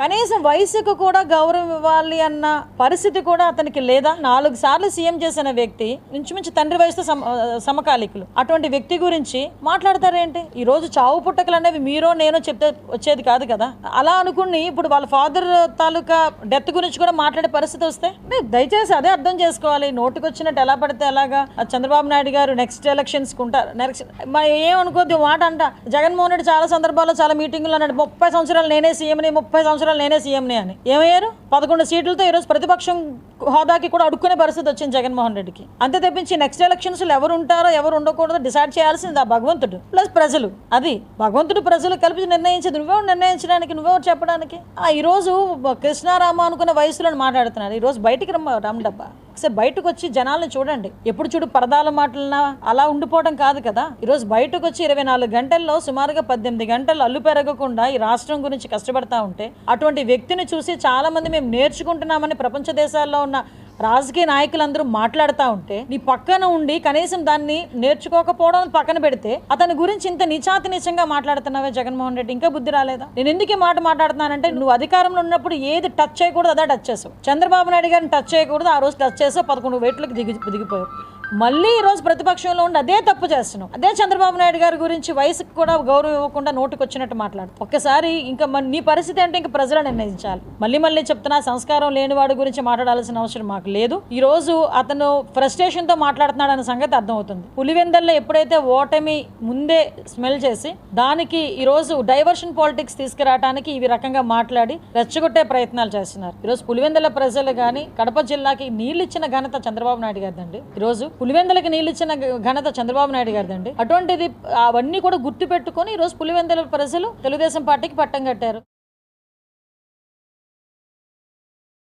కనీసం వయసుకు కూడా గౌరవం ఇవ్వాలి అన్న పరిస్థితి కూడా అతనికి లేదా? 4 సార్లు సీఎం చేసిన వ్యక్తి, ఇంచుమించు తండ్రి వయసుతో సమకాలికులు, అటువంటి వ్యక్తి గురించి మాట్లాడతారేంటి? ఈ రోజు చావు పుట్టకలు అనేవి మీరో నేనో చెప్తే వచ్చేది కాదు కదా. అలా అనుకుని ఇప్పుడు వాళ్ళ ఫాదర్ తాలూకా డెత్ గురించి కూడా మాట్లాడే పరిస్థితి వస్తే దయచేసి అదే అర్థం చేసుకోవాలి. నోటికి వచ్చినట్టు ఎలా పడితే అలాగా చంద్రబాబు నాయుడు గారు నెక్స్ట్ ఎలక్షన్స్ కుంటారు. ఏమనుకోద్ది మాట అంట. జగన్మోహన్ రెడ్డి చాలా సందర్భాల్లో చాలా మీటింగులు అన్నాడు 30 సంవత్సరాలు నేనే సీఎంని, 30 సంవత్సరాలు నేనే సీఎంని అని. ఏమయ్యారు? 11 సీట్లతో ఈరోజు ప్రతిపక్షం హోదాకి కూడా అడుక్కునే పరిస్థితి వచ్చింది జగన్మోహన్ రెడ్డికి. అంతే తప్పించి నెక్స్ట్ ఎలక్షన్స్ లో ఎవరు ఉంటారో ఎవరు ఉండకూడదో డిసైడ్ చేయాల్సింది ఆ భగవంతుడు ప్లస్ ప్రజలు. అది భగవంతుడు ప్రజలు కలిపి నిర్ణయించేది. నువ్వే నిర్ణయించడానికి, నువ్వే చెప్పడానికి. ఈ రోజు కృష్ణారామ అనుకున్న వయసులో మాట్లాడుతున్నారు. ఈ రోజు బయటికి రమ్మడబ్బా. ఒకసారి బయటకు వచ్చి జనాలను చూడండి. ఎప్పుడు చూడు పరదాల మాటలన్నా అలా ఉండిపోవడం కాదు కదా. ఈరోజు బయటకు వచ్చి 24 గంటల్లో సుమారుగా 18 గంటలు అల్లు పెరగకుండా ఈ రాష్ట్రం గురించి కష్టపడతా ఉంటే అటువంటి వ్యక్తిని చూసి చాలా మంది మేము నేర్చుకుంటున్నామని ప్రపంచ దేశాల్లో ఉన్న రాజకీయ నాయకులందరూ మాట్లాడుతూ ఉంటే నీ పక్కన ఉండి కనీసం దాన్ని నేర్చుకోకపోవడం పక్కన పెడితే అతని గురించి ఇంత నిచాతి నిచంగా మాట్లాడుతున్నావే జగన్మోహన్ రెడ్డి, ఇంకా బుద్ధి రాలేదా? నేను ఎందుకు ఈ మాట మాట్లాడుతున్నానంటే నువ్వు అధికారంలో ఉన్నప్పుడు ఏది టచ్ చేయకూడదు అదే టచ్ చేసావు. చంద్రబాబు నాయుడు గారిని టచ్ చేయకూడదు, ఆ రోజు టచ్ చేసావు, 11 వేట్లకు దిగిపోయావు. మళ్ళీ ఈ రోజు ప్రతిపక్షంలో ఉండి అదే తప్పు చేస్తున్నావు. అదే చంద్రబాబు నాయుడు గారి గురించి వయసుకు కూడా గౌరవం ఇవ్వకుండా నోటుకు వచ్చినట్టు మాట్లాడు. ఒక్కసారి ఇంకా నీ పరిస్థితి అంటే ఇంకా ప్రజలు నిర్ణయించాలి. మళ్ళీ చెప్తున్నా, సంస్కారం లేని వాడి గురించి మాట్లాడాల్సిన అవసరం మాకు లేదు. ఈ రోజు అతను ఫ్రస్ట్రేషన్ తో మాట్లాడుతున్నాడు అన్న సంగతి అర్థమవుతుంది. పులివెందల్లో ఎప్పుడైతే ఓటమి ముందే స్మెల్ చేసి దానికి ఈ రోజు డైవర్షన్ పాలిటిక్స్ తీసుకురావడానికి ఈ రకంగా మాట్లాడి రెచ్చగొట్టే ప్రయత్నాలు చేస్తున్నారు. ఈ రోజు పులివెందల ప్రజలు కానీ కడప జిల్లాకి నీళ్ళు ఇచ్చిన ఘనత చంద్రబాబు నాయుడు గారిదండి. ఈ రోజు పులివెందలకి నీళ్ళు ఇచ్చిన ఘనత చంద్రబాబు నాయుడు గారిదండి. అటువంటిది అవన్నీ కూడా గుర్తు పెట్టుకుని ఈ రోజు పులివెందల ప్రజలు తెలుగుదేశం పార్టీకి పట్టం కట్టారు.